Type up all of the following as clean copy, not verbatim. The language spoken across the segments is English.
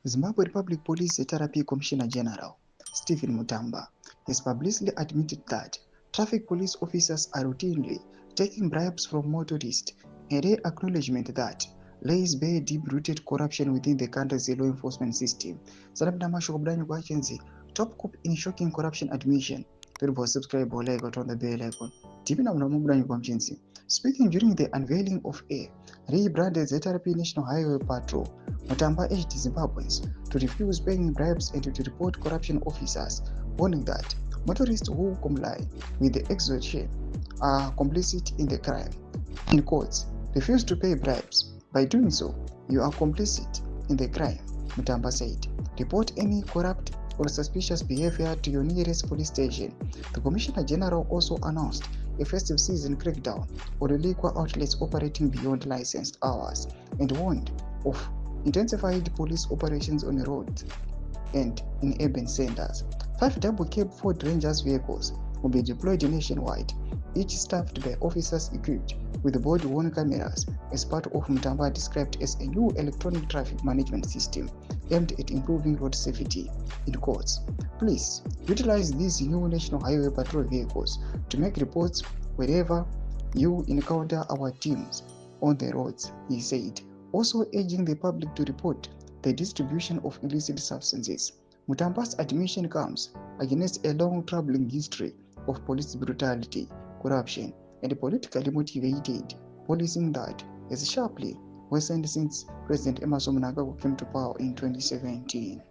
Zimbabwe Republic Police ZRP Commissioner General Stephen Mutamba has publicly admitted that traffic police officers are routinely taking bribes from motorists, a rare acknowledgement that lays bare deep-rooted corruption within the country's law enforcement system. Top coup in shocking corruption admission. Subscribe or like on the bell icon. Speaking during the unveiling of a rebranded ZRP National Highway Patrol, Mutamba urged Zimbabweans to refuse paying bribes and to report corruption officers, warning that motorists who comply with the extortion are complicit in the crime. In quotes, refuse to pay bribes. By doing so, you are complicit in the crime, Mutamba said. Report any corrupt or suspicious behavior to your nearest police station. The Commissioner General also announced a festive season crackdown on liquor outlets operating beyond licensed hours and warned of intensified police operations on the roads and in urban centers. 5 double-cab Ford Rangers vehicles will be deployed nationwide, each staffed by officers equipped with body-worn cameras as part of Mutamba described as a new electronic traffic management system aimed at improving road safety. In quotes, please utilize these new National Highway Patrol vehicles to make reports wherever you encounter our teams on the roads, he said, also urging the public to report the distribution of illicit substances. Mutamba's admission comes against a long troubling history of police brutality, corruption, and politically motivated policing that has sharply worsened since President Emmerson Mnangagwa came to power in 2017.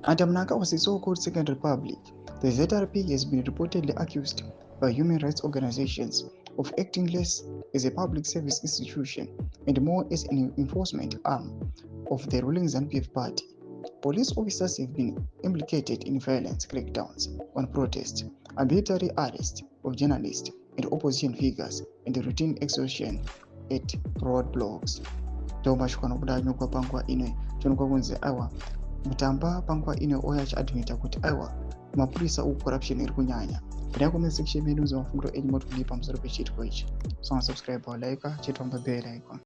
Under Mnangagwa's so-called Second Republic, the ZRP has been reportedly accused by human rights organizations of acting less as a public service institution and more as an enforcement arm of the ruling ZANU-PF party. Police officers have been implicated in violent crackdowns on protests, arbitrary arrest of journalists and opposition figures, and the routine extortion at roadblocks. Mutamba pangwa ine oyacha admita kuti aiwa mapurisa corruption iri kunyanya. Kuda comment section menu za mafundo enyi moto kulipa mzoro pechitiko ichi. So subscribe or like, chitwa bell icon.